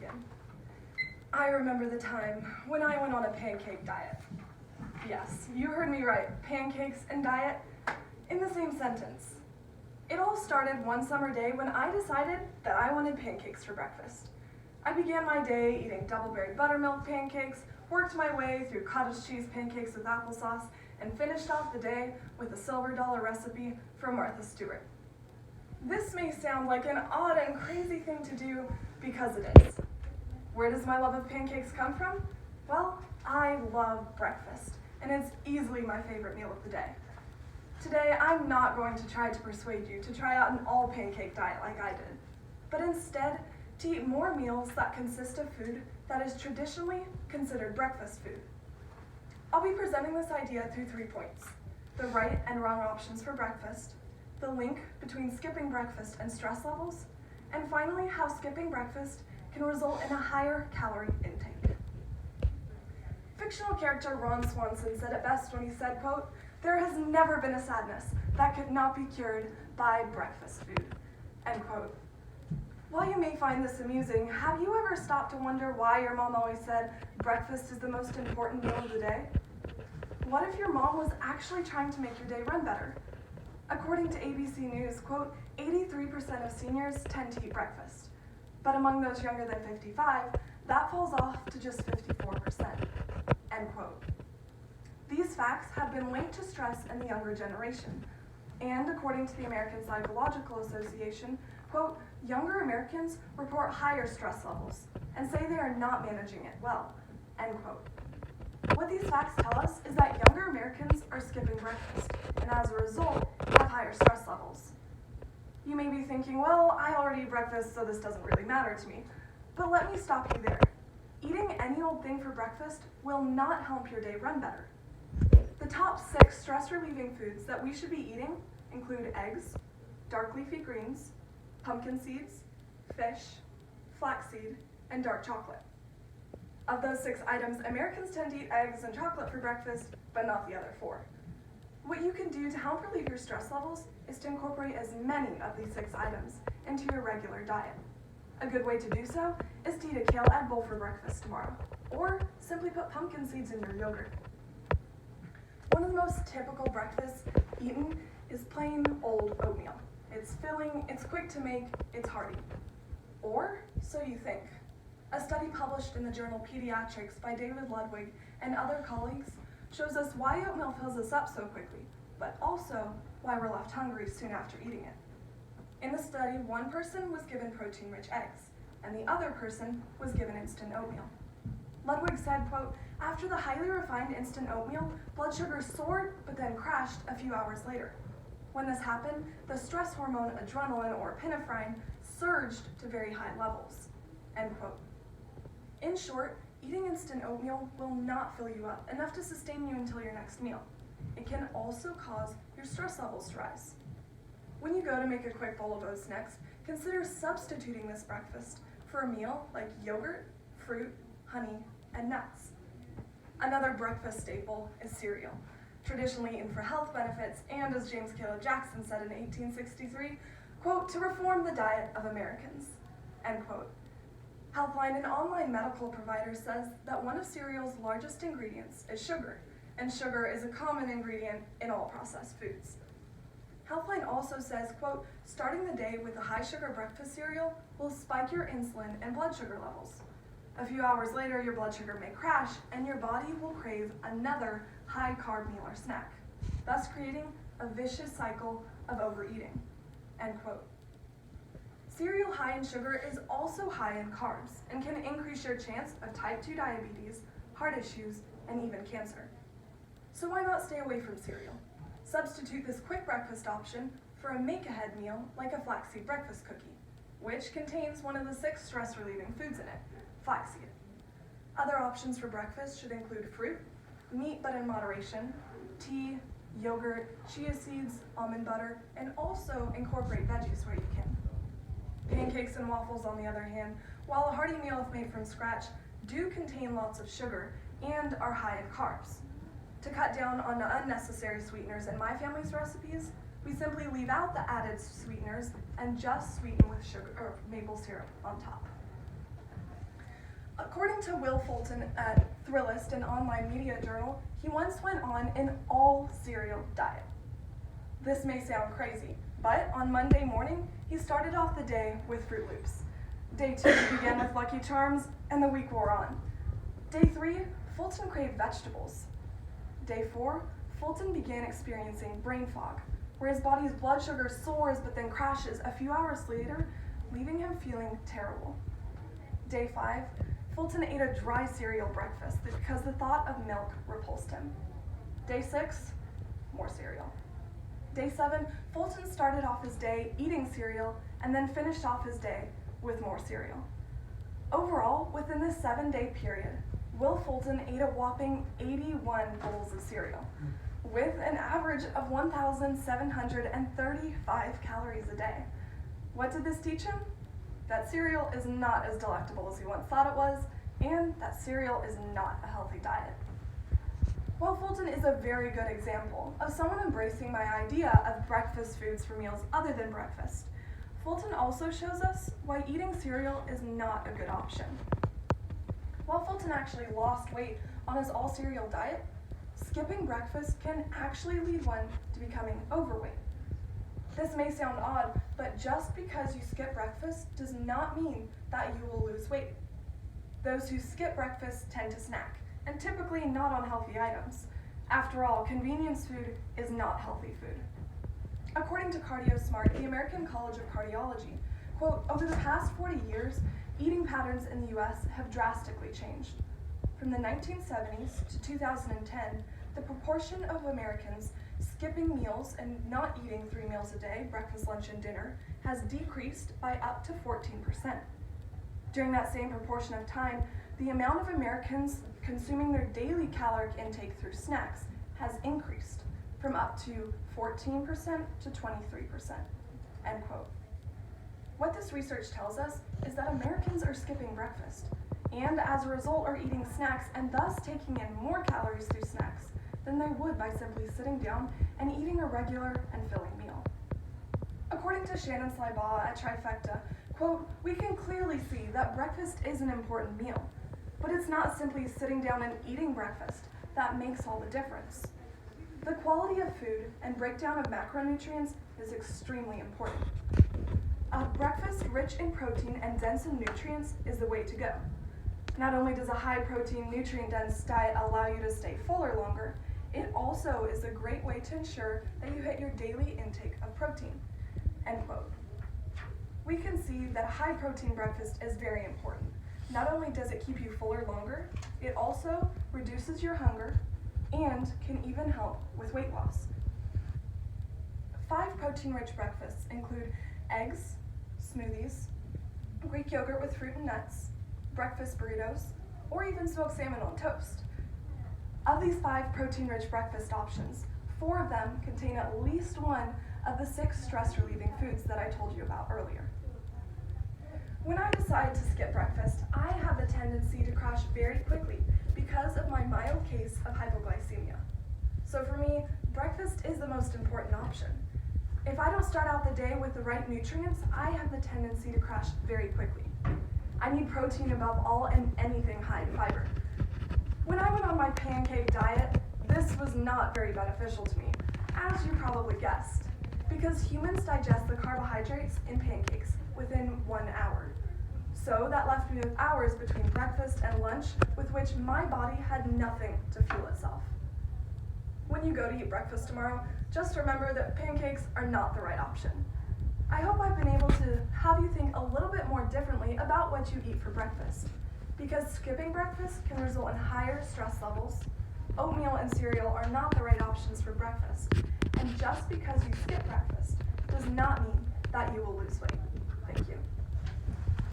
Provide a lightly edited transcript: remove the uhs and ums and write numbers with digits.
begin. I remember the time when I went on a pancake diet. Yes, you heard me right, pancakes and diet in the same sentence. It all started one summer day when I decided that I wanted pancakes for breakfast. I began my day eating double-berry buttermilk pancakes, worked my way through cottage cheese pancakes with applesauce, and finished off the day with a silver dollar recipe from Martha Stewart. This may sound like an odd and crazy thing to do because it is. Where does my love of pancakes come from? Well, I love breakfast, and it's easily my favorite meal of the day. Today, I'm not going to try to persuade you to try out an all-pancake diet like I did, but instead to eat more meals that consist of food that is traditionally considered breakfast food. I'll be presenting this idea through 3 points: the right and wrong options for breakfast, the link between skipping breakfast and stress levels, and finally, how skipping breakfast can result in a higher calorie intake. Fictional character Ron Swanson said it best when he said, quote, "There has never been a sadness that could not be cured by breakfast food," end quote. While you may find this amusing, have you ever stopped to wonder why your mom always said breakfast is the most important meal of the day? What if your mom was actually trying to make your day run better? According to ABC News, quote, 83% of seniors tend to eat breakfast, but among those younger than 55, that falls off to just 54%, end quote. These facts have been linked to stress in the younger generation, and according to the American Psychological Association, quote, younger Americans report higher stress levels and say they are not managing it well, end quote. What these facts tell us is that younger Americans are skipping breakfast, and as a result, have higher stress levels. You may be thinking, well, I already eat breakfast, so this doesn't really matter to me. But let me stop you there. Eating any old thing for breakfast will not help your day run better. The top 6 stress-relieving foods that we should be eating include eggs, dark leafy greens, pumpkin seeds, fish, flaxseed, and dark chocolate. Of those 6 items, Americans tend to eat eggs and chocolate for breakfast, but not the other 4. What you can do to help relieve your stress levels is to incorporate as many of these 6 items into your regular diet. A good way to do so is to eat a kale egg bowl for breakfast tomorrow, or simply put pumpkin seeds in your yogurt. One of the most typical breakfasts eaten is plain old oatmeal. It's filling, it's quick to make, it's hearty. Or so you think. A study published in the journal Pediatrics by David Ludwig and other colleagues shows us why oatmeal fills us up so quickly, but also why we're left hungry soon after eating it. In the study, one person was given protein-rich eggs, and the other person was given instant oatmeal. Ludwig said, quote, after the highly refined instant oatmeal, blood sugar soared but then crashed a few hours later. When this happened, the stress hormone adrenaline or epinephrine surged to very high levels, end quote. In short, eating instant oatmeal will not fill you up enough to sustain you until your next meal. It can also cause your stress levels to rise. When you go to make a quick bowl of oats next, consider substituting this breakfast for a meal like yogurt, fruit, honey, and nuts. Another breakfast staple is cereal, traditionally eaten for health benefits, and as James Caleb Jackson said in 1863, quote, to reform the diet of Americans, end quote. Healthline, an online medical provider, says that one of cereal's largest ingredients is sugar, and sugar is a common ingredient in all processed foods. Healthline also says, quote, starting the day with a high sugar breakfast cereal will spike your insulin and blood sugar levels. A few hours later, your blood sugar may crash, and your body will crave another high carb meal or snack, thus creating a vicious cycle of overeating, end quote. Cereal high in sugar is also high in carbs and can increase your chance of type 2 diabetes, heart issues, and even cancer. So why not stay away from cereal? Substitute this quick breakfast option for a make-ahead meal like a flaxseed breakfast cookie, which contains one of the 6 stress-relieving foods in it, flaxseed. Other options for breakfast should include fruit, meat but in moderation, tea, yogurt, chia seeds, almond butter, and also incorporate veggies where you can. Pancakes and waffles, on the other hand, while a hearty meal if made from scratch, do contain lots of sugar and are high in carbs. To cut down on unnecessary sweeteners in my family's recipes, we simply leave out the added sweeteners and just sweeten with sugar or maple syrup on top. According to Will Fulton at Thrillist, an online media journal, he once went on an all-cereal diet. This may sound crazy, but on Monday morning, he started off the day with Fruit Loops. Day 2 began with Lucky Charms, and the week wore on. Day 3, Fulton craved vegetables. Day 4, Fulton began experiencing brain fog, where his body's blood sugar soars but then crashes a few hours later, leaving him feeling terrible. Day 5, Fulton ate a dry cereal breakfast because the thought of milk repulsed him. Day 6, more cereal. Day 7, Fulton started off his day eating cereal and then finished off his day with more cereal. Overall, within this 7-day period, Will Fulton ate a whopping 81 bowls of cereal, with an average of 1,735 calories a day. What did this teach him? That cereal is not as delectable as he once thought it was, and that cereal is not a healthy diet. While Fulton is a very good example of someone embracing my idea of breakfast foods for meals other than breakfast, Fulton also shows us why eating cereal is not a good option. While Fulton actually lost weight on his all-cereal diet, skipping breakfast can actually lead one to becoming overweight. This may sound odd, but just because you skip breakfast does not mean that you will lose weight. Those who skip breakfast tend to snack, and typically not on healthy items. After all, convenience food is not healthy food. According to CardioSmart, the American College of Cardiology, quote, over the past 40 years, eating patterns in the U.S. have drastically changed. From the 1970s to 2010, the proportion of Americans skipping meals and not eating 3 meals a day, breakfast, lunch, and dinner, has decreased by up to 14%. During that same proportion of time, the amount of Americans consuming their daily caloric intake through snacks has increased from up to 14% to 23%, end quote. What this research tells us is that Americans are skipping breakfast, and as a result are eating snacks and thus taking in more calories through snacks than they would by simply sitting down and eating a regular and filling meal. According to Shannon Slybaugh at Trifecta, quote, we can clearly see that breakfast is an important meal, but it's not simply sitting down and eating breakfast that makes all the difference. The quality of food and breakdown of macronutrients is extremely important. A breakfast rich in protein and dense in nutrients is the way to go. Not only does a high protein, nutrient dense diet allow you to stay fuller longer, it also is a great way to ensure that you hit your daily intake of protein, end quote. We can see that a high protein breakfast is very important. Not only does it keep you fuller longer, it also reduces your hunger and can even help with weight loss. 5 protein-rich breakfasts include eggs, smoothies, Greek yogurt with fruit and nuts, breakfast burritos, or even smoked salmon on toast. Of these 5 protein-rich breakfast options, 4 of them contain at least one of the 6 stress-relieving foods that I told you about earlier. When I decide to skip breakfast, I have the tendency to crash very quickly because of my mild case of hypoglycemia. So for me, breakfast is the most important option. If I don't start out the day with the right nutrients, I have the tendency to crash very quickly. I need protein above all and anything high in fiber. When I went on my pancake diet, this was not very beneficial to me, as you probably guessed, because humans digest the carbohydrates in pancakes within 1 hour. So that left me with hours between breakfast and lunch with which my body had nothing to fuel itself. When you go to eat breakfast tomorrow, just remember that pancakes are not the right option. I hope I've been able to have you think a little bit more differently about what you eat for breakfast, because skipping breakfast can result in higher stress levels. Oatmeal and cereal are not the right options for breakfast, and just because you skip breakfast does not mean that you will lose weight. Thank you.